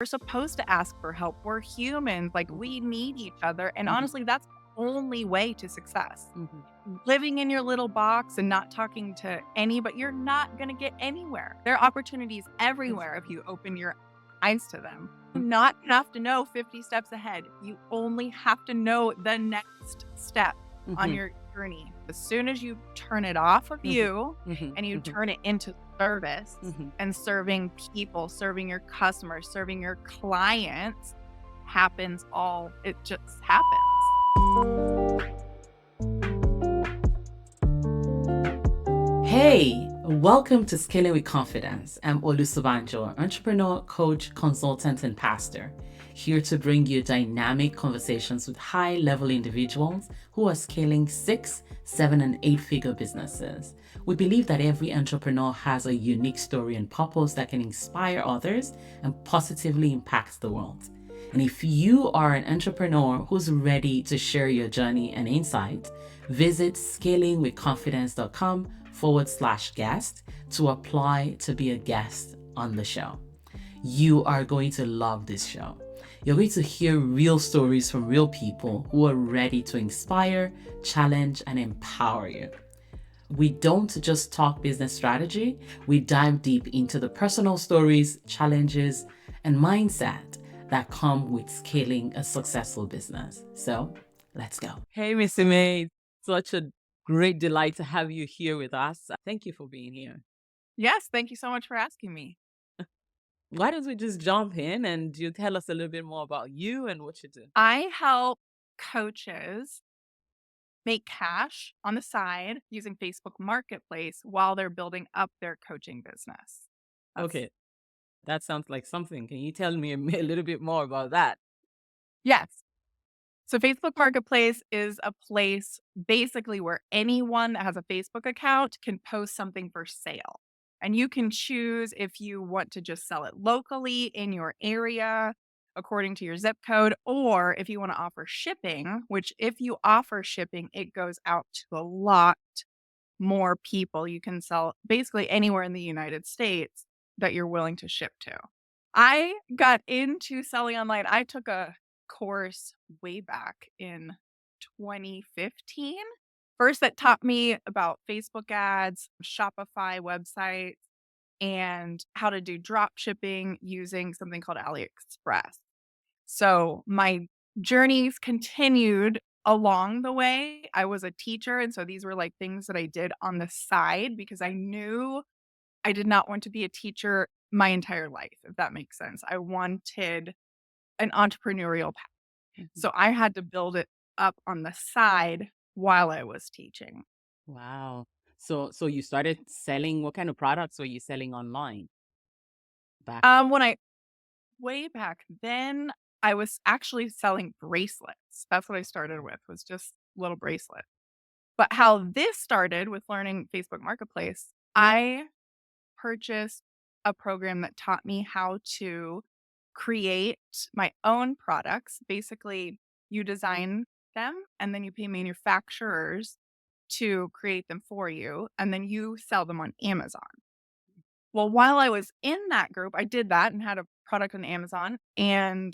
We're supposed to ask for help. We're humans. Like, Mhm, we need each other. And mhm, honestly, that's the only way to success. mhm, Living in your little box and not talking to any, but you're not going to get anywhere. There are opportunities everywhere if you open your eyes to them. You mhm, do not have to know 50 steps ahead. You only have to know the next step on mhm, your journey. As soon as you turn it off of mhm, you mhm, and you mhm, turn it into service mhm. and serving people, serving your customers, serving your clients, it just happens. Hey, welcome to Scaling with Confidence. I'm Olusobanjo, entrepreneur, coach, consultant, and pastor, here to bring you dynamic conversations with high-level individuals who are scaling 6, 7, and 8-figure businesses. We believe that every entrepreneur has a unique story and purpose that can inspire others and positively impact the world. And if you are an entrepreneur who's ready to share your journey and insight, visit scalingwithconfidence.com/guest to apply to be a guest on the show. You are going to love this show. You're going to hear real stories from real people who are ready to inspire, challenge, and empower you. We don't just talk business strategy, we dive deep into the personal stories, challenges, and mindset that come with scaling a successful business. So let's go. Hey, Missy May. Such a great delight to have you here with us. Thank you for being here. Yes, thank you so much for asking me. Why don't we just jump in and you tell us a little bit more about you and what you do? I help coaches make cash on the side using Facebook Marketplace while they're building up their coaching business. That's Okay, that sounds like something. Can you tell me a little bit more about that? yes. So Facebook Marketplace is a place basically where anyone that has a Facebook account can post something for sale. And you can choose if you want to just sell it locally in your area according to your zip code, or if you want to offer shipping, which if you offer shipping, it goes out to a lot more people. You can sell basically anywhere in the United States that you're willing to ship to. I got into selling online. I took a course way back in 2015. First, that taught me about Facebook ads, Shopify websites, and how to do drop shipping using something called AliExpress. So my journeys continued along the way. I was a teacher, and so these were like things that I did on the side because I knew I did not want to be a teacher my entire life, if that makes sense. I wanted an entrepreneurial path. Mhm. So I had to build it up on the side while I was teaching. Wow. So you started selling, what kind of products were you selling online back? When I way back then, I was actually selling bracelets. That's what I started with, was just little bracelets. But how this started with learning Facebook Marketplace, I purchased a program that taught me how to create my own products. Basically, you design them and then you pay manufacturers to create them for you, and then you sell them on Amazon. Well, while I was in that group, I did that and had a product on Amazon, and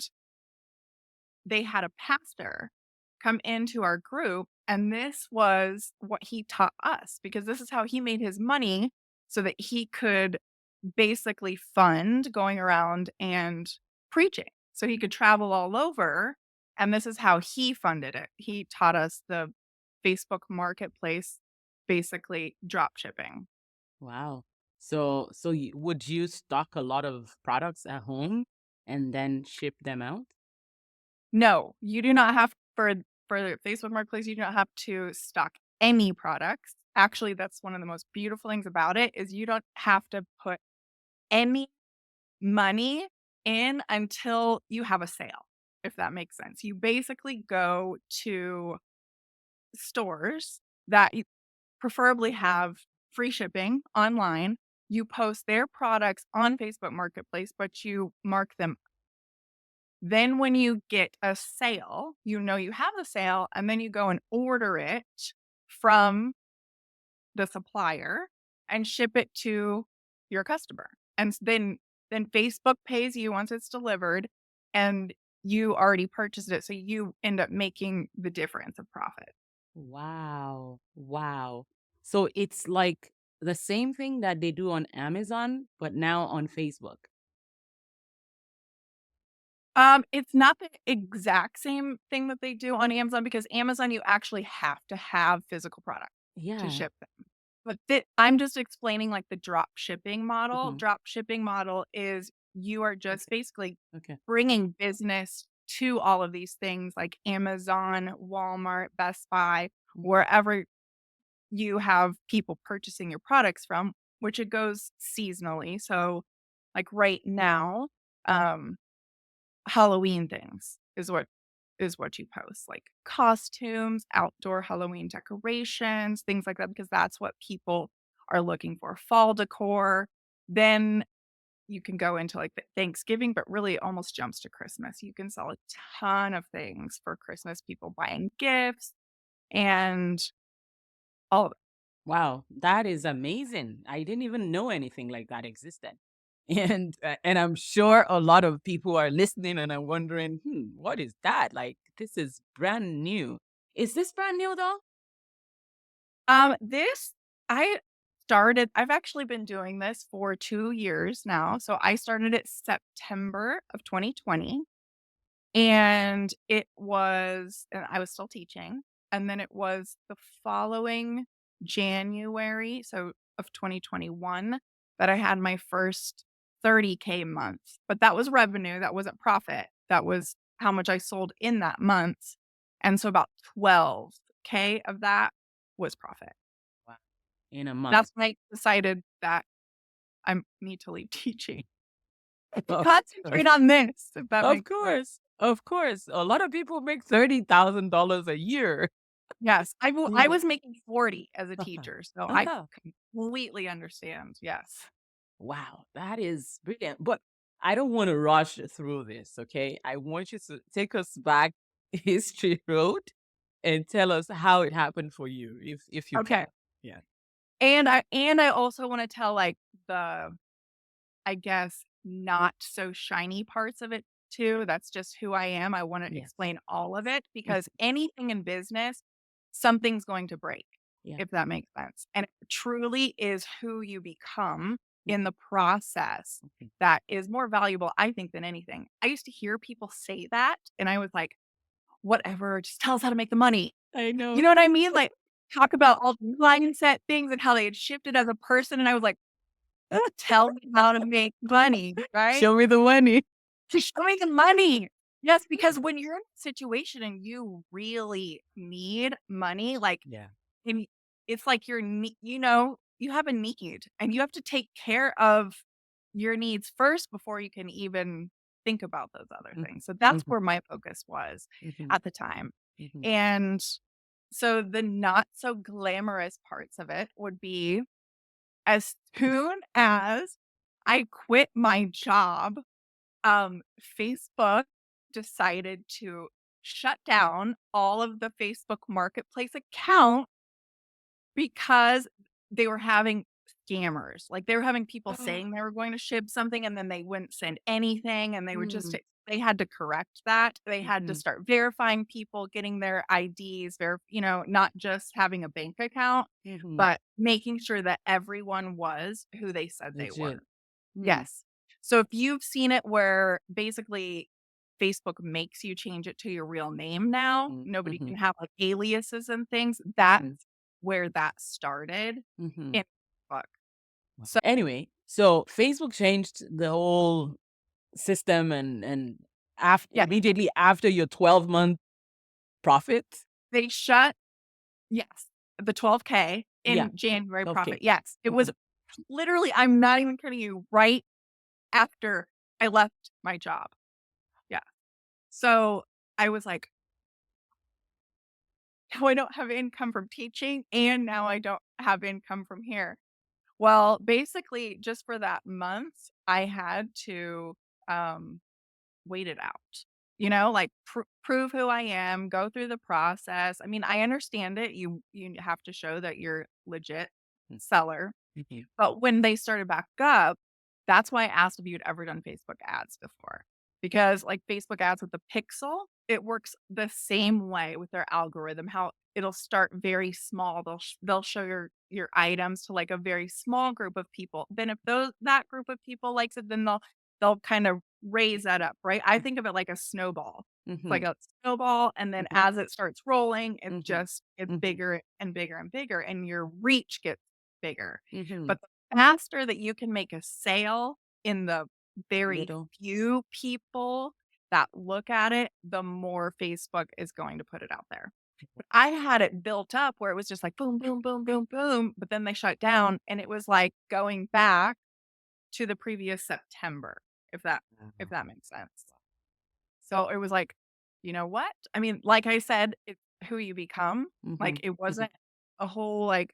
they had a pastor come into our group, and this was what he taught us because this is how he made his money so that he could basically fund going around and preaching. So he could travel all over, and this is how he funded it. He taught us the Facebook Marketplace, basically drop shipping. Wow. So would you stock a lot of products at home and then ship them out? No, you do not have for the Facebook Marketplace, you do not have to stock any products. Actually, that's one of the most beautiful things about it is you don't have to put any money in until you have a sale, if that makes sense. You basically go to stores that preferably have free shipping online. You post their products on Facebook Marketplace, but you mark them. Then when you get a sale, you know you have the sale, and then you go and order it from the supplier and ship it to your customer. And then then Facebook pays you once it's delivered, and you already purchased it, so you end up making the difference of profit. Wow. Wow. So it's like the same thing that they do on Amazon, but now on Facebook. It's not the exact same thing that they do on Amazon because Amazon, you actually have to have physical product to Yeah. ship them. But I'm just explaining like the drop shipping model. Hmm. Drop shipping model is you are just Okay. basically Okay. bringing business to all of these things like Amazon, Walmart, Best Buy, Mm. wherever you have people purchasing your products from, which it goes seasonally. So, like right now, um, Halloween things is what you post, like costumes, outdoor Halloween decorations, things like that, because that's what people are looking for. Fall decor. Then you can go into like the Thanksgiving, but really it almost jumps to Christmas. You can sell a ton of things for Christmas, people buying gifts and all of it. Wow, that is amazing. I didn't even know anything like that existed. And I'm sure a lot of people are listening and are wondering, what is that? Like this is brand new. Is this brand new though? This I've actually been doing this for 2 years now. So I started it September of 2020. And I was still teaching, and then it was the following January, so of 2021, that I had my first 30K month, but that was revenue, that wasn't profit, that was how much I sold in that month, and so about 12K of that was profit. Wow. In a month. That's when I decided that I need to leave teaching to Of course. concentrate on this, if that Of makes sense. course. Of course. A lot of people make $30,000 a year. Yes, I Yeah. was making 40 as a teacher, so I Uh-huh. completely understand, yes. Wow, that is brilliant. But I don't want to rush through this, okay? I want you to take us back history road and tell us how it happened for you, if you Okay, can. Yeah. and I also wanna tell, like, the, I guess, not so shiny parts of it too, that's just who I am, I wanna Yes. explain all of it Mhm. because anything in business, something's going to break, Yeah. if that makes sense, and it truly is who you become in the process Okay. that is more valuable, I think, than anything. I used to hear people say that, and I was like, "Whatever, just tell us how to make the money." I You know. know what I mean? Like, talk about all the mindset things and how they had shifted as a person, and I was like, "Tell me how to make money," right? Show me the money. Just show me the money. Yes, because when you're in a situation and you really need money, like, Yeah. and it's like you have a need, and you have to take care of your needs first before you can even think about those other Mhm. things. So that's Mhm. where my focus was Mhm. at the time. Mhm. And so the not so glamorous parts of it would be as soon as I quit my job, Facebook decided to shut down all of the Facebook Marketplace accounts because they were having scammers. Like, they were having people saying they were going to ship something, and then they wouldn't send anything, and they would just Mm. they had to correct that. They had to Mhm. start verifying people, getting their IDs, not just having a bank account, Mhm. but making sure that everyone was who they said they were. Legit. Mm. Yes. So if you've seen it where basically Facebook makes you change it to your real name now, Mm. nobody Mhm. can have, like, aliases and things, that's Mhm. where that started Mhm. in Facebook. Wow. So Anyway, so Facebook changed the whole system and after yeah, immediately after your 12-month profit? they shut yes, the 12K Yeah, in January profit, okay. yes. It was Mhm. literally, I'm not even kidding you, right after I left my job. Yeah. So I was like, now I don't have income from teaching, and now I don't have income from here. Well, basically, just for that month, I had to, um, wait it out, like, prove who I am, go through the process. I mean, I understand it. You have to show that you're legit Mm. seller, Mhm. but when they started back up, That's why I asked if you'd ever done Facebook ads before. Because like Facebook ads with the pixel, it works the same way with their algorithm, how it'll start very small. They'll show your items to like a very small group of people. Then if that group of people likes it, then they'll kind of raise that up, right? I think of it like a snowball. It's like Mhm. a snowball, and then Mhm. as it starts rolling, it Mhm. just gets Mhm. bigger and bigger and bigger, and your reach gets bigger. Mhm. But the faster that you can make a sale in the very Little. few people that look at it, the more Facebook is going to put it out there. But I had it built up where it was just like boom, boom, boom, boom, boom, but then they shut down and it was like going back to the previous September, if that makes sense. So it was like, you know what? I mean, like I said, it's who you become. Like Mhm. it Mhm. wasn't a whole like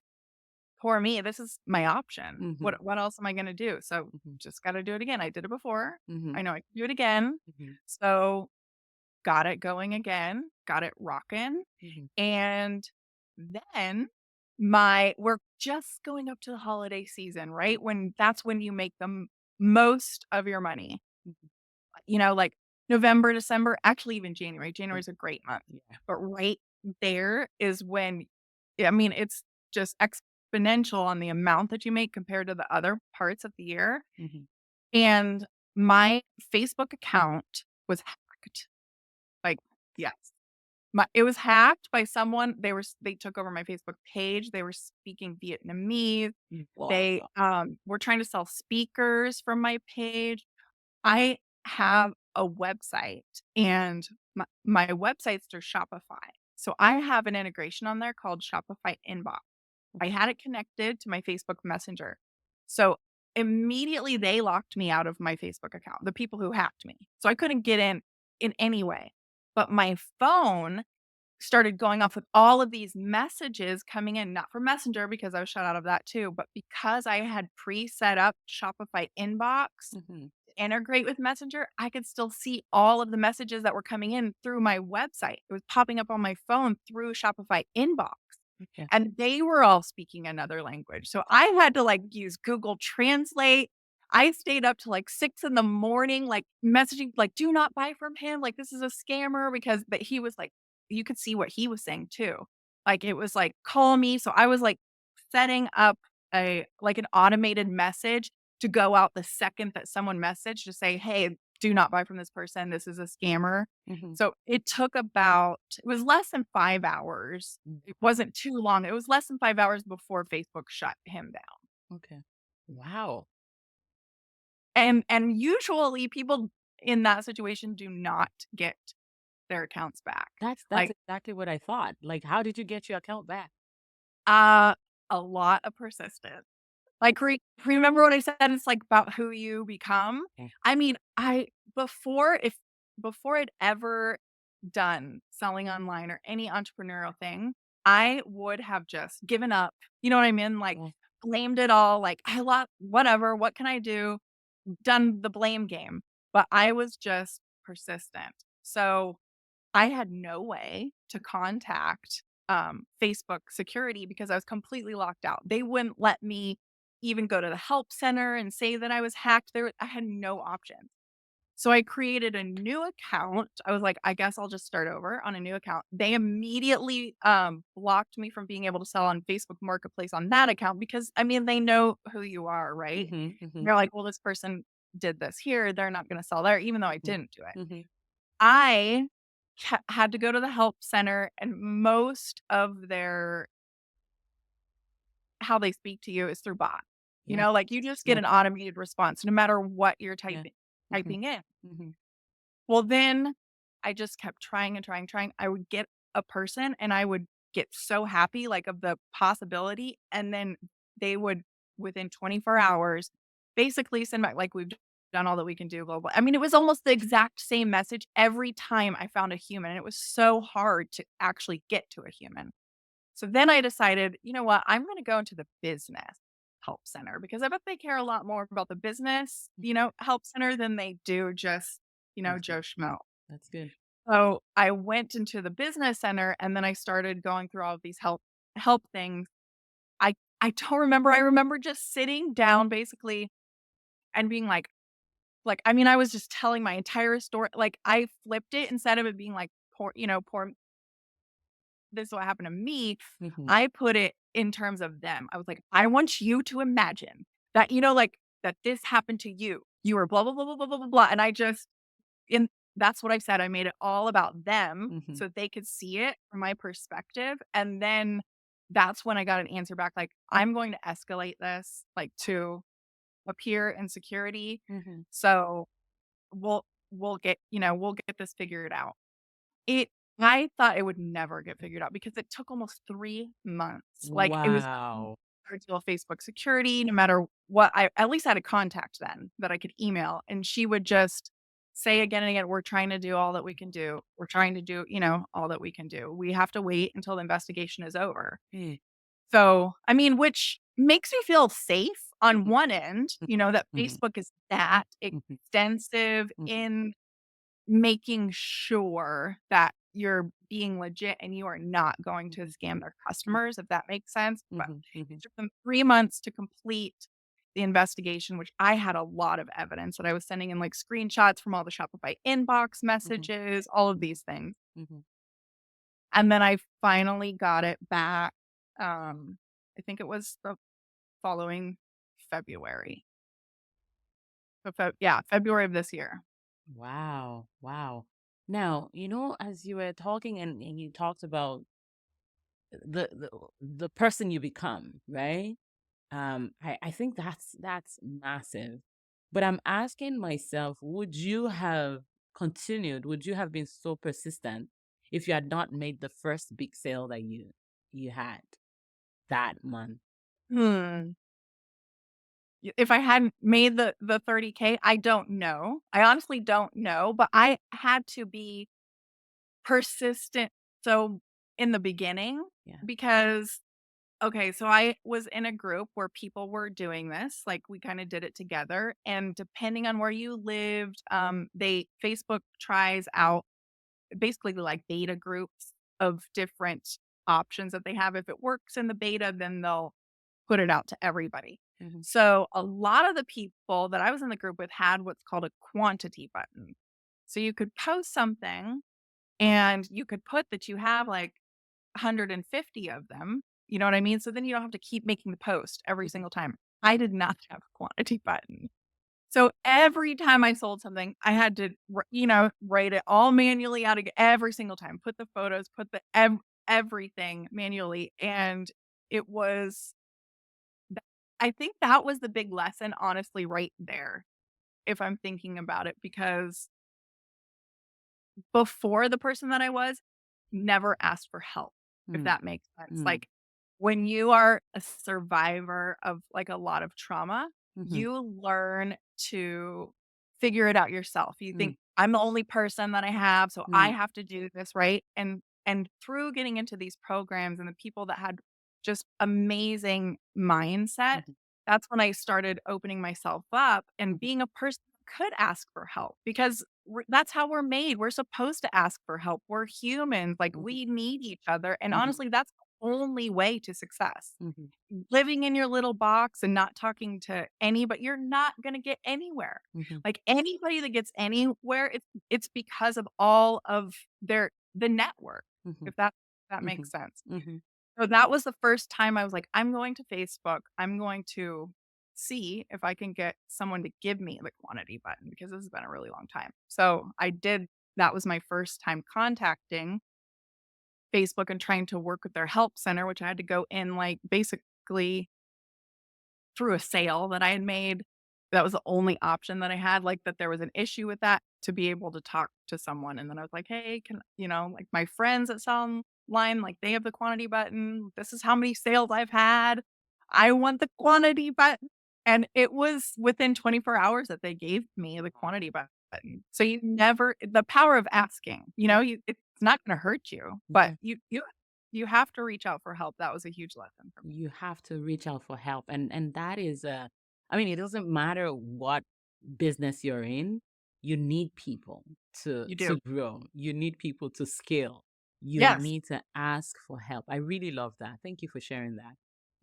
poor me. This is my option. Mhm. What else am I gonna do? So Mhm. just gotta do it again. I did it before. Mhm. I know I can do it again. Mhm. So got it going again, got it rocking. Mhm. And then we're just going up to the holiday season, right? When that's when you make the most of your money. Mhm. Like November, December, actually even January. January Mm. is a great month. Yeah. But right there is when I mean, it's just exponential on the amount that you make compared to the other parts of the year. Mhm. And my Facebook account was hacked. Like, yes. It was hacked by someone. They took over my Facebook page. They were speaking Vietnamese. Wow. They were trying to sell speakers from my page. I have a website and my website's through Shopify. So I have an integration on there called Shopify Inbox. I had it connected to my Facebook Messenger. So immediately they locked me out of my Facebook account, the people who hacked me. So I couldn't get in any way. But my phone started going off with all of these messages coming in, not from Messenger because I was shut out of that too, but because I had pre-set up Shopify Inbox Mhm. integrate with Messenger, I could still see all of the messages that were coming in through my website. It was popping up on my phone through Shopify Inbox, Okay. and they were all speaking another language. So I had to like use Google Translate. I stayed up to like 6 in the morning, like messaging, like, do not buy from him. Like, this is a scammer because, but he was like, you could see what he was saying too. Like, it was like, call me. So I was like setting up like an automated message to go out the second that someone messaged to say, hey, do not buy from this person. This is a scammer. Mhm. So it was less than 5 hours. Mm. It wasn't too long. It was less than 5 hours before Facebook shut him down. Okay. Wow. And usually people in that situation do not get their accounts back. That's Like, exactly what I thought. Like, how did you get your account back? uh, a lot of persistence. Like, remember what I said? It's like about who you become. Okay. I mean, before I'd ever done selling online or any entrepreneurial thing, I would have just given up. You know what I mean? Like, Yeah. blamed it all. Like, I lost, whatever. What can I do? Done the blame game. But I was just persistent. So I had no way to contact, Facebook security because I was completely locked out. They wouldn't let me even go to the help center and say that I was hacked. I had no options. So I created a new account. I was like, I guess I'll just start over on a new account. They immediately, blocked me from being able to sell on Facebook Marketplace on that account because, I mean, they know who you are, right? Mhm. Mhm. They're like, "Well, this person did this here. They're not gonna sell there," even though I Mhm. didn't do it. Mhm. I had to go to the help center, and most of their how they speak to you is through bot. Yeah. Like, you just get Yeah. an automated response no matter what you're Yeah. Mhm. typing in. Mhm. Well, then I just kept trying and trying, trying. I would get a person, and I would get so happy, like, of the possibility, and then they would, within 24 hours, basically send back, like, "We've done all that we can do, blah, blah." I mean, it was almost the exact same message every time I found a human, and it was so hard to actually get to a human. So then I decided, you know what? I'm gonna go into the business help center because I bet they care a lot more about the business, help center than they do just, That's Joe good. Schmo. That's good. So I went into the business center and then I started going through all of these help things. I don't remember. I remember just sitting down basically and being like, I mean, I was just telling my entire story. Like, I flipped it instead of it being like, poor, this is what happened to me. Mhm. I put it in terms of them. I was like, I want you to imagine that, like that this happened to you. You were blah, blah, blah, blah, blah, blah, blah. Blah. And and that's what I said. I made it all about them Mhm. so they could see it from my perspective. And then that's when I got an answer back like, I'm going to escalate this like to appear in security. Mhm. So we'll get, we'll get this figured out. It I thought it would never get figured out because it took almost 3 months. Like, it was Wow. hard to deal with Facebook security, no matter what. I at least had a contact then that I could email, and she would just say again and again, "We're trying to do all that we can do. We're trying to do, all that we can do. We have to wait until the investigation is over." Mm. So, I mean, which makes me feel safe on Mhm. one end, that Mhm. Facebook is that Mhm. extensive Mhm. in making sure that you're being legit and you are not going to scam their customers, if that makes sense. But Mhm. it Mhm. took them 3 months to complete the investigation, which I had a lot of evidence that I was sending in, like, screenshots from all the Shopify inbox Mhm. messages, all of Mhm. these things. Mhm. And then I finally got it back, I think it was the following February. So yeah, February of this year. Wow. Wow. Now, as you were talking and you talked about the person you become, right? I think that's massive. But I'm asking myself, would you have continued? Would you have been so persistent if you had not made the first big sale that you had that month? Hmm. If I hadn't made the 30K, I don't know. I honestly don't know, but I had to be persistent, so in the beginning, Yeah. because okay, so I was in a group where people were doing this, like, we kinda did it together, and depending on where you lived, they Facebook tries out basically, like, beta groups of different options that they have. If it works in the beta, then they'll put it out to everybody. Hmm. So, a lot of the people that I was in the group with had what's called a quantity button. So, you could post something and you could put that you have, like, 150 of them, you know what I mean? So then you don't have to keep making the post every single time. I did not have a quantity button. So every time I sold something, I had to, write it all manually out every single time, put the photos, put everything manually. And it was, I think that was the big lesson, honestly, right there, if I'm thinking about it, because before the person that I was never asked for help, if Mm. that makes sense. Mm. Like, when you are a survivor of, like, a lot of trauma, Hmm. you learn to figure it out yourself. You Mm. think, "I'm the only person that I have, so I Mm. have to do this," right? And through getting into these programs and the people that had just amazing mindset, Mhm. that's when I started opening myself up and Mhm. being a person who could ask for help, because that's how we're made. We're supposed to ask for help. We're humans. Like, Mhm. we need each other. And Mhm. honestly, that's the only way to success. Mhm. Living in your little box and not talking to anybody, you're not going to get anywhere. Mhm. Like, anybody that gets anywhere, it's because of all of the network, Mhm. if that makes Mhm. sense. Mhm. So that was the first time I was like, I'm going to Facebook. I'm going to see if I can get someone to give me the quantity button, because this has been a really long time. So I did. That was my first time contacting Facebook and trying to work with their help center, which I had to go in, like, basically through a sale that I had made. That was the only option that I had, like, that there was an issue with that, to be able to talk to someone. And then I was like, "Hey, can," like, my friends that sell online, like, they have the quantity button. This is how many sales I've had. I want the quantity button. And it was within 24 hours that they gave me the quantity button. So you never, the power of asking, it's not gonna hurt you, but Yeah. you have to reach out for help. That was a huge lesson for me. You have to reach out for help, and that is I mean, it doesn't matter what business you're in. You need people to You do. to grow. You need people to scale. You Yes. need to ask for help. I really love that. Thank you for sharing that.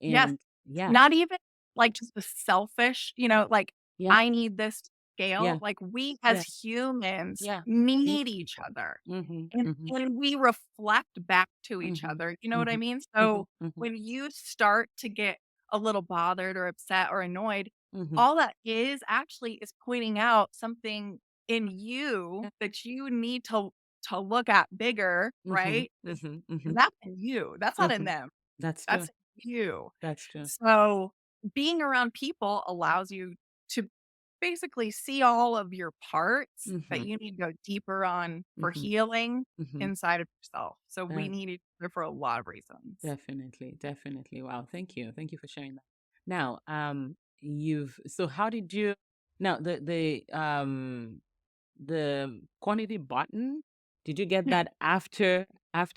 Yes. And yeah. Not even, like, just the selfish, like, Yeah. I need this to scale. Yeah. Like we as Yeah. humans Yeah. Need need each people. other. Mm-hmm. And Mm-hmm. and we reflect back to each Mm-hmm. other, you know what I Mm-hmm. mean? Mm-hmm. So, Mm-hmm. when you start to get a little bothered or upset or annoyed, Mm-hmm. all that is actually is pointing out something in you Yeah. that you need to look at bigger, Mm-hmm. right? Mm-hmm. Mm-hmm. And that's in you, that's not in Mm-hmm. them, That's true. that's in you. That's true. So, being around people allows you to basically see all of your parts that Mm-hmm. you need to go deeper on for Mm-hmm. healing Mm-hmm. inside of yourself. So we That need each other for a lot of reasons. definitely, definitely. Wow. Thank you. Thank you for sharing that. Now, you've so how did you now the quantity button, did you get that after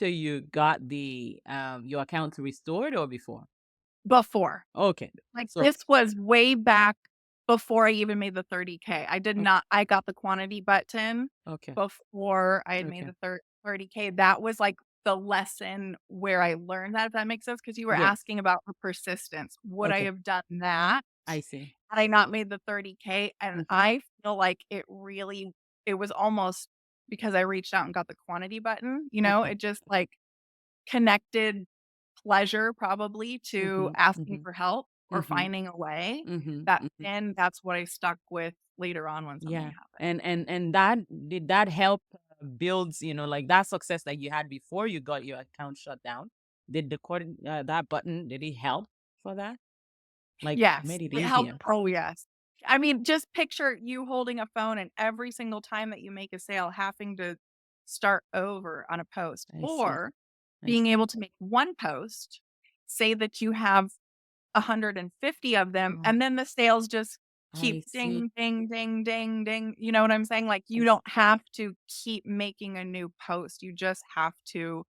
you got the your account restored or before? Before, Okay. like So this was way back before I even made the 30K. I did o- not I got the quantity button okay. before I had made Okay. the 30K. That was like the lesson where I learned that, if that makes sense, because you were Yes. asking about the persistence. Would I Okay. have done that I see. had I not made the 30K? And Mm-hmm. I feel like it was almost because I reached out and got the quantity button, Okay. it just, like, connected pleasure probably to Mm-hmm. asking Mm-hmm. for help or Mm-hmm. finding a way, Mm-hmm. that Mm-hmm. then that's what I stuck with later on when something Yeah. happened. And that did that help build, like that success that you had before you got your account shut down? Did that button did it help for that? Like Yes, made it it helped. easier? Oh, yes. I mean, just picture you holding a phone and every single time that you make a sale having to start over on a post, I see. or I being see. able to make one post, say that you have 150 of them, Oh, and then the sales just keep I see. ding, ding, ding, ding, ding. You know what I'm saying? Like, I you see. don't have to keep making a new post. You just have to,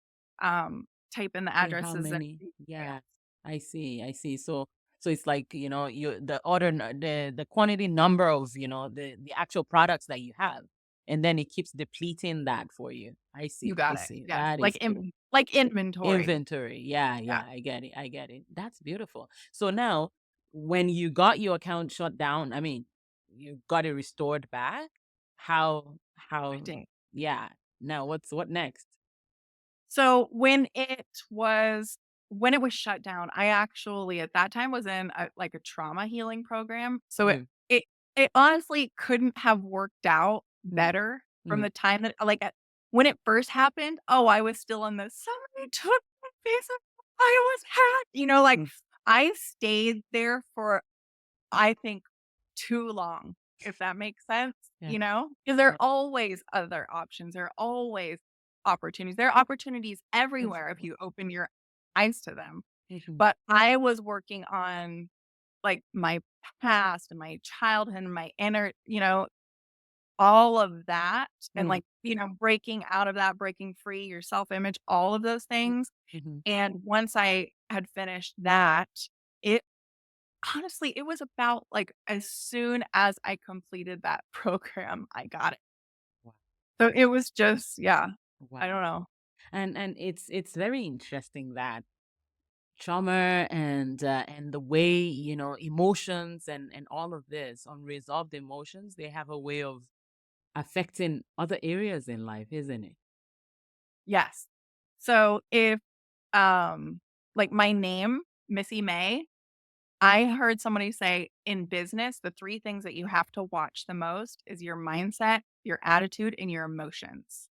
type in the Say how addresses and many? sales. Yeah, I see. I see. So it's like, you the quantity number of, the actual products that you have. And then it keeps depleting that for you. I You see. I got it. see. Yes. That Like is cool. like inventory. Inventory. Yeah, Yeah. yeah, I get it. I get it. That's beautiful. So now when you got your account shut down, I mean, you got it restored back. I How did. yeah. Now what next? So when it was shut down, I actually at that time was in like a trauma healing program. So Mm, it honestly couldn't have worked out mm, better from mm, the time that when it first happened. Oh, I was still in the somebody took my piece of I was hacked. Like mm. I stayed there for I think too long, if that makes sense, Yeah. because there are Yeah. always other options. There are always opportunities. There are opportunities everywhere if Definitely. you open your eyes to them. Mhm, But I was working on like my past and my childhood and my inner, all of that and mm, breaking out of that, breaking free your self image, all of those mm, things. mhm. And once I had finished that, it honestly, it was about, like, as soon as I completed that program, I got it. Wow. So it was just yeah, I Wow. don't know. And it's very interesting that trauma and the way, emotions and all of this unresolved emotions, they have a way of affecting other areas in life, isn't it? Yes. So if, um, like, my name, Missy May, I heard somebody say, "In business, the 3 things that you have to watch the most is your mindset, your attitude, and your emotions."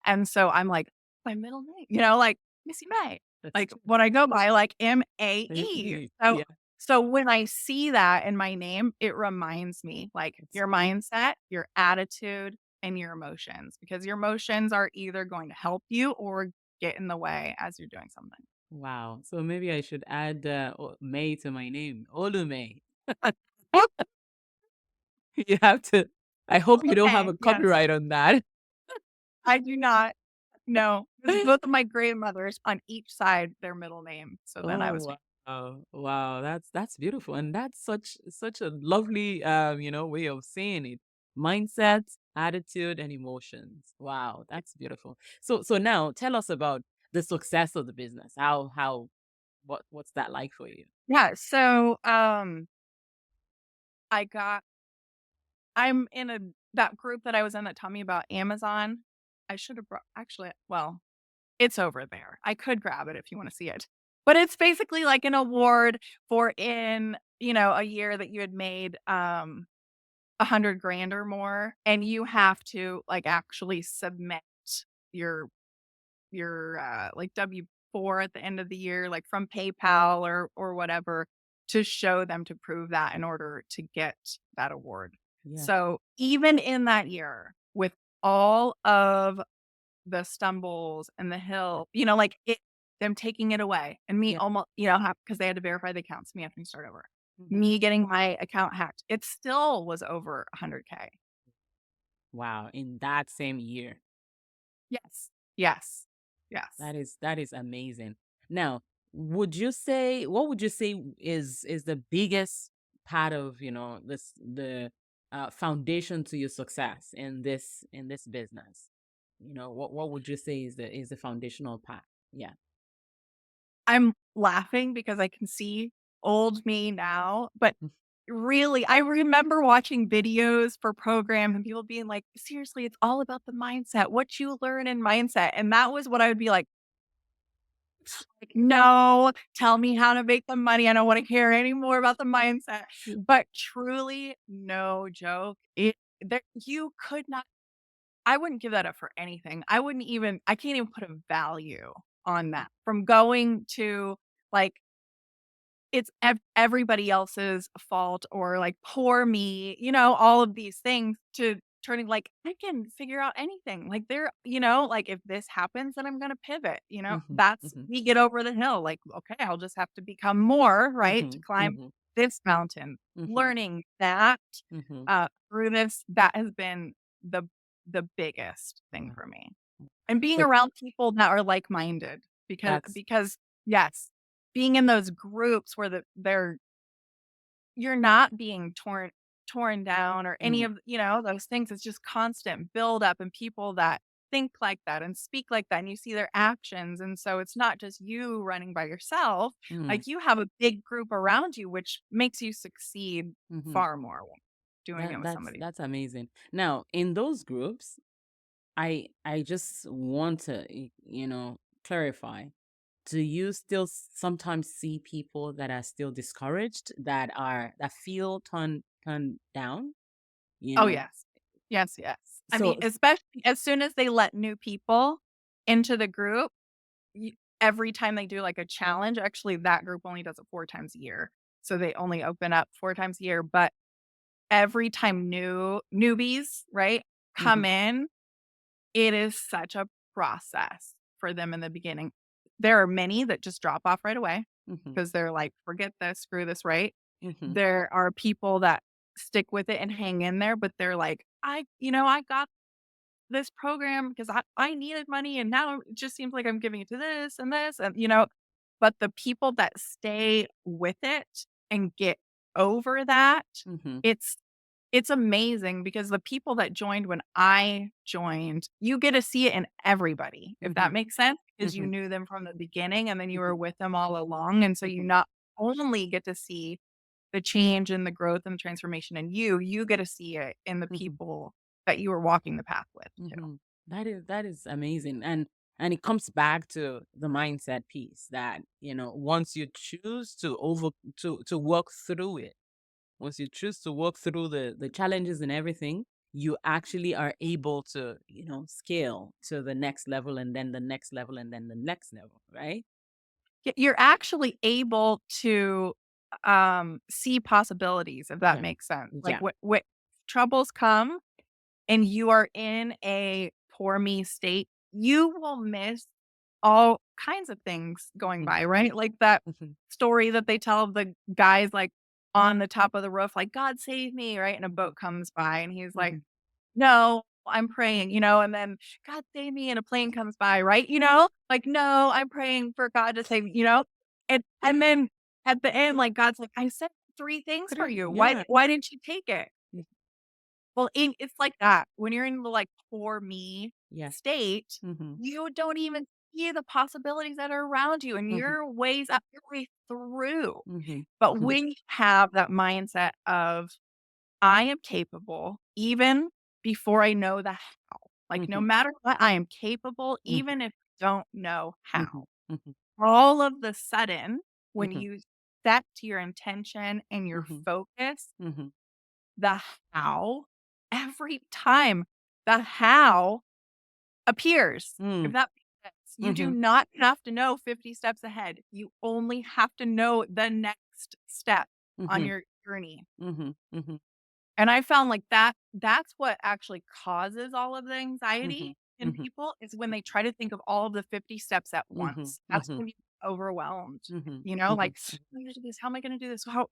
And so I'm like, "My middle name," like, "Missy May." That's Like, true. what I go by, like, MAE. So Yeah, so when I see that in my name, it reminds me, like, that's your mindset, your attitude, and your emotions, because your emotions are either going to help you or get in the way as you're doing something. wow. So maybe I should add May to my name, Olume. You have to. I hope you don't have Okay, a yes. copyright on that. I do not. No, because both of my grandmothers on each side, their middle name, so then I was Oh me. wow, wow, that's beautiful, and that's such a lovely way of saying it. Mindset, attitude, and emotions. Wow, that's beautiful. So now tell us about the success of the business. What's that like for you? Yeah, so, I got I'm in a that group that I was in that taught me about Amazon. I should have brought actually, well, it's over there. I could grab it if you wanna see it. But it's basically like an award for in, a year that you had made, 100 grand or more, and you have to, like, actually submit your like, W-4 at the end of the year, like, from PayPal or whatever, to show them to prove that in order to get that award. Yeah. So, even in that year, with all of the stumbles and the hill, like, them taking it away and me Yeah. almost, because they had to verify the accounts, me having to start over. Mhm. Me getting my account hacked, it still was over 100K. Wow. In that same year. Yes. Yes. Yes. That is amazing. Now, what would you say is the biggest part of, this the foundation to your success in this business? What would you say is the foundational part? Yeah. I'm laughing because I can see old me now, but Mm. really, I remember watching videos for programs and people being like, "Seriously, it's all about the mindset, what you learn in mindset." And that was what I would be like, "No, tell me how to make the money. I don't wanna hear any more about the mindset." But truly, no joke, it there you could not I wouldn't give that up for anything. I can't even put a value on that. From going to, like, it's everybody else's fault or, like, poor me, all of these things to turning, like, I can figure out anything. Like, like, if this happens, then I'm gonna pivot, Mhm. That's Mhm. we get over the hill, like, okay, I'll just have to become more, right, to Mhm. climb Mhm. this mountain. Mhm. Learning that, Mhm. through this, that has been the the biggest thing Wow. for me. And being So around people that are like-minded that's because yes, being in those groups where you're not being torn down or any mm, of, those things. It's just constant build up and people that think like that and speak like that and you see their actions. And so it's not just you running by yourself. mm, Like you have a big group around you, which makes you succeed mhm. far more when doing it with somebody. That's amazing. Now, in those groups, I just want to clarify. Do you still sometimes see people that are still discouraged, that feel turned down? You Oh, know, yes. Yes, yes. I mean, so especially as soon as they let new people into the group, every time they do like a challenge, actually, that group only does it 4 times a year. So they only open up 4 times a year. But every time newbies, right, come mhm, in, it is such a process for them in the beginning. There are many that just drop off right away mhm, because they're like, forget this, screw this, right? mhm, There are people that stick with it and hang in there, but they're like, I got this program because I needed money and now it just seems like I'm giving it to this and but the people that stay with it and get over that, mhm, it's it's amazing because the people that joined when I joined, you get to see it in everybody, if that mhm, makes sense, because you mhm, knew them from the beginning and then you mhm, were with them all along. And so you mhm, not only get to see the change and the growth and the transformation in you get to see it in the mhm. people that you were walking the path with too. Mhm. That is amazing. And it comes back to the mindset piece that, once you choose to work through it, once you choose to work through the challenges and everything, you actually are able to, scale to the next level and then the next level and then the next level, right? You're actually able to, see possibilities, if that Yeah. makes sense. Like, Yeah. what troubles come and you are in a poor me state, you will miss all kinds of things going Mhm. by, right? Like that Mhm. story that they tell of the guys, like, on the top of the roof, like, "God save me," right? And a boat comes by, and he's like, Mhm. "No, I'm praying," and then, "God save me," and a plane comes by, right? Like, "No, I'm praying for God to save me," And then at the end, like, God's like, "I said 3 things for Three. you. Why Yeah. why didn't you take it?" Mhm. Well, it's like that. When you're in the, like, poor me Yeah. state, Mhm. you don't even see the possibilities that are around you, and Mhm. you're ways up your way through. Mhm. But Mhm. when you have that mindset of, "I am capable. even before I know the how. Like, no Mhm. matter what, I am capable, Mhm. even if I don't know Mhm. how. Mhm. All of the sudden, when Mhm. you set your intention and your Mhm. focus, Mhm. the how, every time the how appears, if Mm. that makes sense. You do Mhm. not have to know 50 steps ahead. You only have to know the next step on Mhm. your journey. Mhm. Mhm. And I found like that's what actually causes all of the Mhm. anxiety in Mhm. people is when they try to think of all of the 50 steps at Mhm. once. That's Mhm. when you get overwhelmed. Mhm. Like, Mhm. "How am I gonna do this? How am I gonna do this? How,"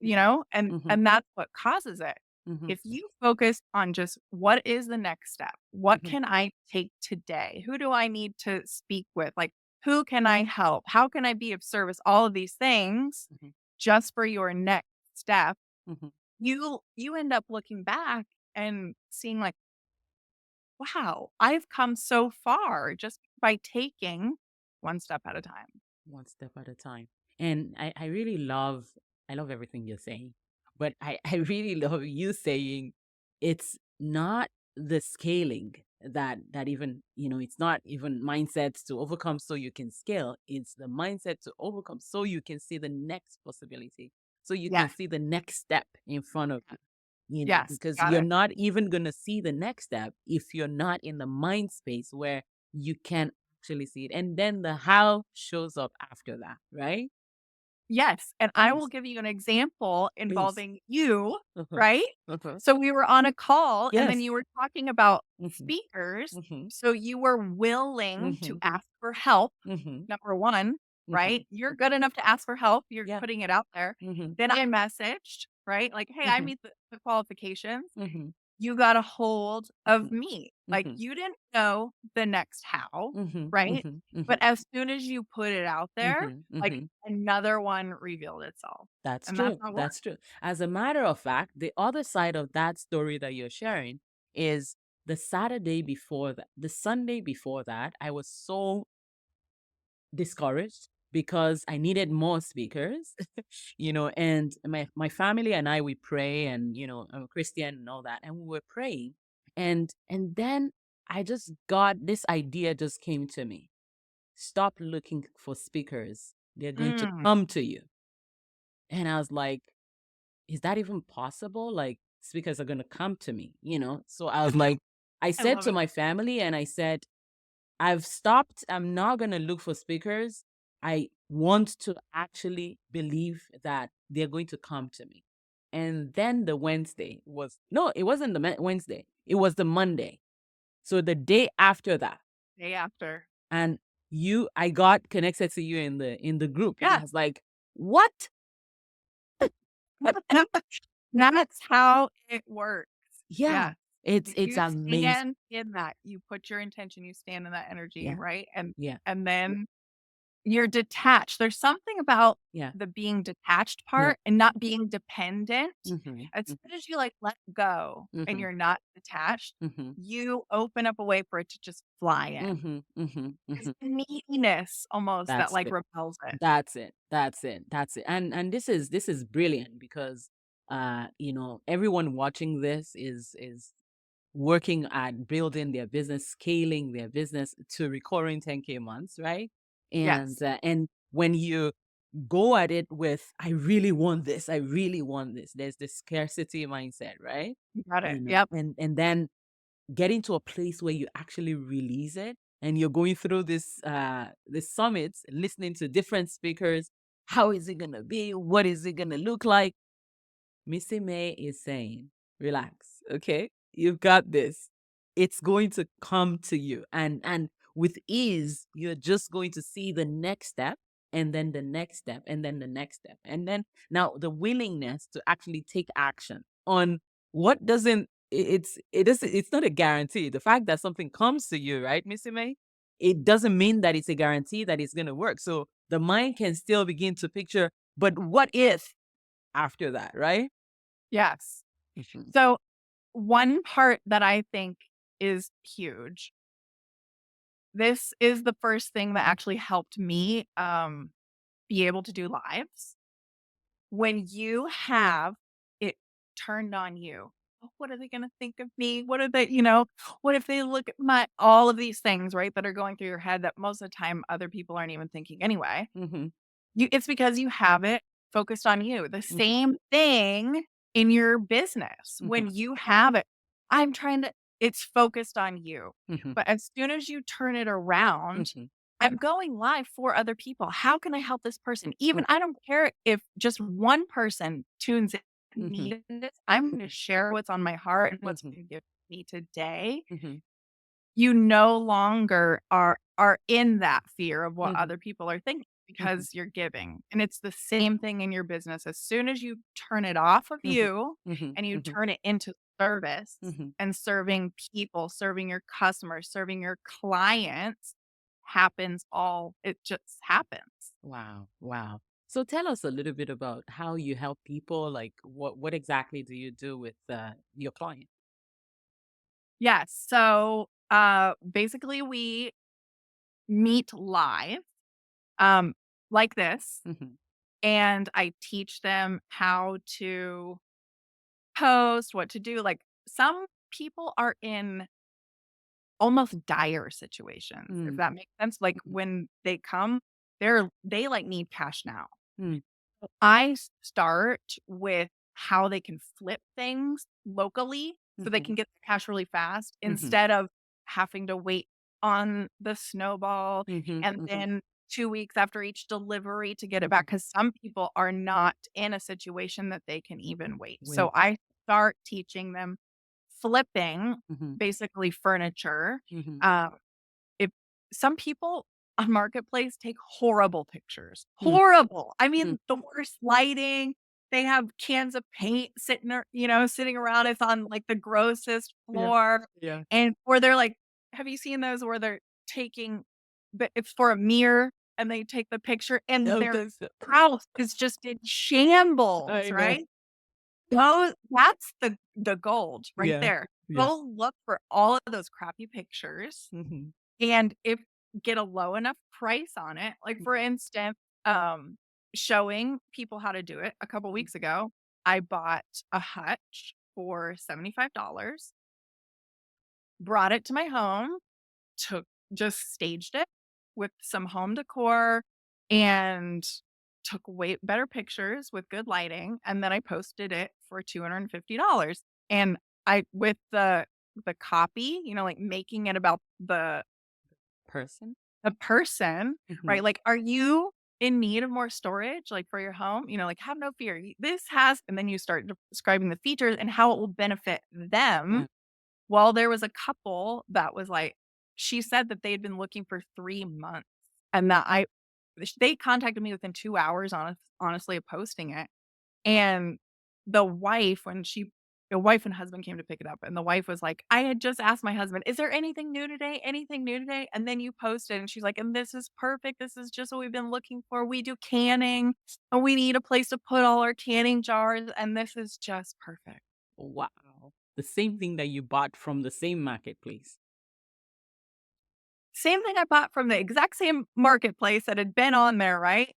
and Mhm. and that's what causes it. Mhm. If you focus on just what is the next step? What Mhm. can I take today? Who do I need to speak with? Like, who can I help? How can I be of service? All of these things Mhm. just for your next step. Mhm. You end up looking back and seeing like, wow, I've come so far just by taking one step at a time. One step at a time. And I really I love everything you're saying. But I really love you saying it's not the scaling that even, it's not even mindsets to overcome so you can scale. It's the mindset to overcome so you can see the next possibility. So you can Yes. see the next step in front of you. Yes. Because Got you're it. not even going to see the next step if you're not in the mind space where you can actually see it. And then the how shows up after that, right? Yes. And I will Yes. give you an example Please. involving you, Uh-huh. right? Uh-huh. So we were on a call and then Yes. you were talking about Mm-hmm. speakers. Mm-hmm. So you were willing to Mm-hmm. ask for help. Mm-hmm. Number one, Mm-hmm. right? You're good enough to ask for help. You're Yeah. putting it out there. Mm-hmm. Then I messaged, right? Like, hey, I Mm-hmm. meet the qualifications. Mm-hmm. You got a hold of me. Like, Mm-hmm. you didn't know the next how, Mm-hmm. right? Mm-hmm. Mm-hmm. But as soon as you put it out there, Mm-hmm. like, Mm-hmm. another one revealed itself, That's and that's true. not work. That's true. As a matter of fact, the other side of that story that you're sharing is the Saturday before that, the Sunday before that, I was so discouraged because I needed more speakers, and my family and I we pray and I'm a Christian and all that, and we were praying, and then I just got this idea just came to me. Stop looking for speakers. They're going to Mm, come to you. And I was like, is that even possible? Like speakers are going to come to me. So I was like, I I said love to it. my family and I said, I've stopped. I'm not going to look for speakers. I want to actually believe that they're going to come to me. And then the Wednesday was, no, it wasn't the Wednesday. It was the Monday. So the day after that. Day after. And I got connected to you in the group. And I Yeah. was like, what? That's how it works. Yeah. Yeah. It's You amazing. stand in that. You put your intention, you stand in that energy, Yeah. right? And Yeah. and then you're detached. There's something about Yeah. the being detached Yeah. part and not being dependent. Mhm. As Mhm. soon as you, like, let go and Mhm. you're not detached, Mhm. you open up a way for it to just fly in. Mhm. Mhm. It's Mhm. the neediness almost that, That's like, it. repels it. That's it. That's it. That's it. And this is brilliant because everyone watching this is working at building their business, scaling their business to recurring 10K months, right? Yes. And when you go at it with I really want this, I really want this. There's this scarcity mindset, right? You got it. And Yep. and then getting to a place where you actually release it and you're going through this summits, listening to different speakers. How is it gonna be? What is it gonna look like? Missy May is saying, relax, okay? You've got this. It's going to come to you. And with ease, you're just going to see the next step and then the next step and then the next step. And then now the willingness to actually take action on what doesn't it's not a guarantee. The fact that something comes to you, right, Missy May? It doesn't mean that it's a guarantee that it's gonna work. So the mind can still begin to picture, but what if after that, right? Yes. Mhm. So, one part that I think is huge, this is the first thing that actually helped me, be able to do lives. When you have it turned on you, "Oh, what are they gonna think of me? What are they, what if they look at my" all of these things, right, that are going through your head that most of the time other people aren't even thinking anyway. Mm-hmm. It's because you have it focused on you. The Mm-hmm. same thing in your business. Mm-hmm. When you have it, I'm trying to it's focused on you. Mm-hmm. But as soon as you turn it around, Mm-hmm. I'm going live for other people. How can I help this person? Even I don't care if just one person tunes in and Mm-hmm. needs this. I'm going to share what's on my heart and what's Mm-hmm. going to give me today. Mm-hmm. You no longer are in that fear of what Mm-hmm. other people are thinking Mm-hmm. because you're giving. And it's the same thing in your business. As soon as you turn it off of Mm-hmm. you Mm-hmm. and you Mm-hmm. turn it into service Mm-hmm. and serving people, serving your customers, serving your clients, it just happens. Wow. Wow. So tell us a little bit about how you help people. Like what exactly do you do with your client? Yes. So basically we meet live, um, like this, Mm-hmm. and I teach them how to post, what to do. Like some people are in almost dire situations, if Mm-hmm. that makes sense. Like when they come, they like need cash now. Start with how they can flip things locally so they Mm-hmm. can get the cash really fast Mm-hmm. instead of having to wait on the snowball Mm-hmm. and Mm-hmm. then 2 weeks after each delivery to get it Mm-hmm. back. Because some people are not in a situation that they can even wait. So Wait. I start teaching them flipping, Mm-hmm. basically furniture. Mm-hmm. Um, if some people on Marketplace take horrible pictures. Mm-hmm. Horrible. I mean, the worst lighting. They have cans of paint sitting around. It's on like the grossest Yeah. floor. Yeah. And or they're like, have you seen those where they're taking but it's for a mirror and they take the picture and Oh, their that's house is just in shambles, I know. right? That's the gold right Yeah. there. Yeah. Go look for all of those crappy pictures Mm-hmm. and if get a low enough price on it, like, for instance, showing people how to do it a couple weeks ago, I bought a hutch for $75, brought it to my home, took just staged it with some home decor and took way better pictures with good lighting, and then I posted it for $250. And I with the copy, like, making it about Person. the person, Mm-hmm. right? Like, are you in need of more storage, like, for your home? Like, have no fear. This has, and then you start describing the features and how it will benefit them. Yeah. Well, there was a couple that was like, she said that they had been looking for 3 months and that they contacted me within 2 hours, honestly, of posting it. And the wife, the wife and husband came to pick it up, and the wife was like, "I had just asked my husband, is there anything new today? Anything new today?" And then you posted, and she's like, "And this is perfect. This is just what we've been looking for. We do canning, and we need a place to put all our canning jars, and this is just perfect." Wow. The same thing that you bought from the same marketplace. Same thing I bought from the exact same marketplace that had been on there, right?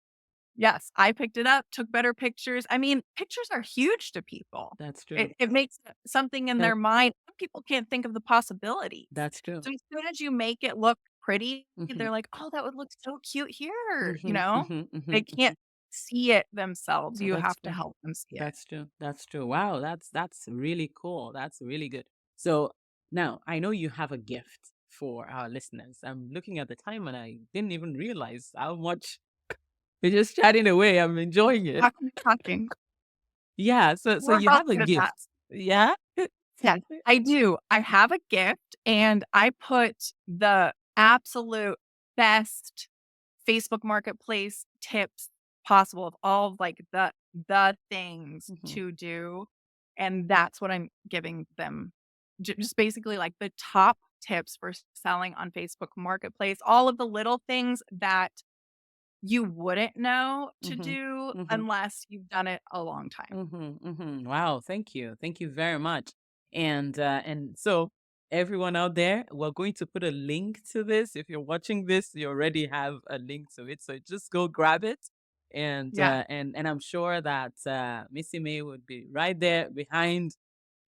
Yes, I picked it up, took better pictures. I mean, pictures are huge to people. That's true. It makes something in That their mind. Some people can't think of the possibilities. that's true. So as soon as you make it look pretty, Mm-hmm. they're like, "Oh, that would look so cute here," Mm-hmm. Mm-hmm. They Mm-hmm. can't see it themselves. Oh, You that's have to true. help them see it. That's true. That's true. Wow, that's really cool. That's really good. So now I know you have a gift for our listeners. I'm looking at the time and I didn't even realize how much we're just chatting away. I'm enjoying it. Talking. Yeah. So We're you both have a good at that. gift. Yeah. Yes, I do. I have a gift, and I put the absolute best Facebook Marketplace tips possible of all of, like, the things Mhm. to do, and that's what I'm giving them. Just basically, like, the top tips for selling on Facebook Marketplace, all of the little things that you wouldn't know to Mhm. do Mhm. unless you've done it a long time. Mhm. Mhm. Wow. Thank you. Thank you very much. And so everyone out there, we're going to put a link to this. If you're watching this, you already have a link to it. So just go grab it. And Yeah. uh, and and I'm sure that Missy May would be right there behind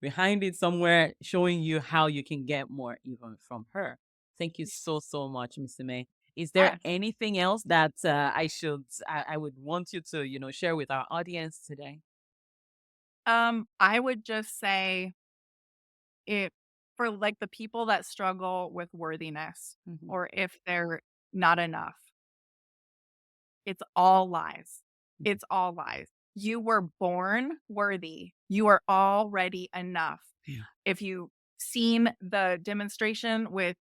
behind it somewhere, showing you how you can get more even from her. Thank you so, so much, Mr. May. Is there Yes. anything else that I would want you to, share with our audience today? I would just say it for like the people that struggle with worthiness Mhm. or if they're not enough, it's all lies. It's all lies. You were born worthy. You are already enough. Yeah. If you seen the demonstration with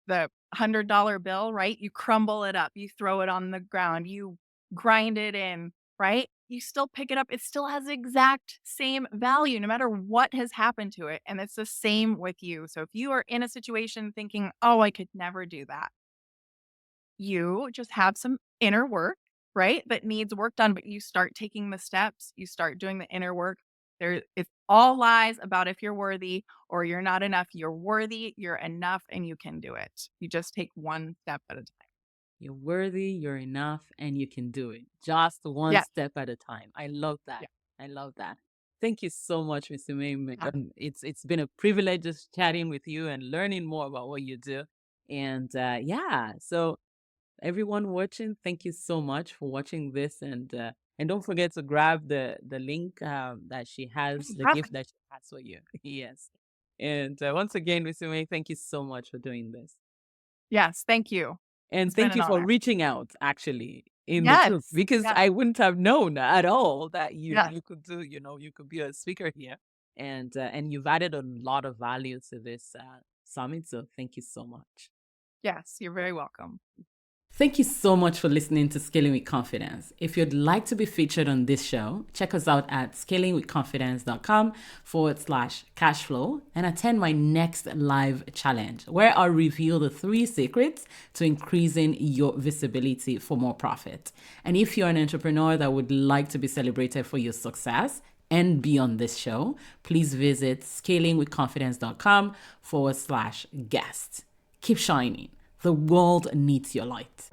the $100 bill, right? You crumble it up, you throw it on the ground, you grind it in, right? You still pick it up. It still has the exact same value no matter what has happened to it. And it's the same with you. So if you are in a situation thinking, oh, I could never do that, you just have some inner work, right? That needs work done, but you start taking the steps, you start doing the inner work. It's all lies about if you're worthy or you're not enough. You're worthy, you're enough, and you can do it. You just take one step at a time. You're worthy, you're enough, and you can do it. Just one Yes. step at a time. I love that. Yeah. I love that. Thank you so much, Mr. May. Yeah. It's been a privilege just chatting with you and learning more about what you do. And yeah, so everyone watching, thank you so much for watching this, and don't forget to grab the link that she has, the Yeah. gift that she has for you. Yes. And once again, Mr. May, thank you so much for doing this. Yes. Thank you. And It's been thank an you for honor. reaching out actually in the truth, Yes. because Yes. I wouldn't have known at all that Yes. you could do, you could be a speaker here, and you've added a lot of value to this summit. So thank you so much. Yes. You're very welcome. Thank you so much for listening to Scaling with Confidence. If you'd like to be featured on this show, check us out at scalingwithconfidence.com/cashflow and attend my next live challenge where I'll reveal the 3 secrets to increasing your visibility for more profit. And if you're an entrepreneur that would like to be celebrated for your success and be on this show, please visit scalingwithconfidence.com/guest. Keep shining. The world needs your light.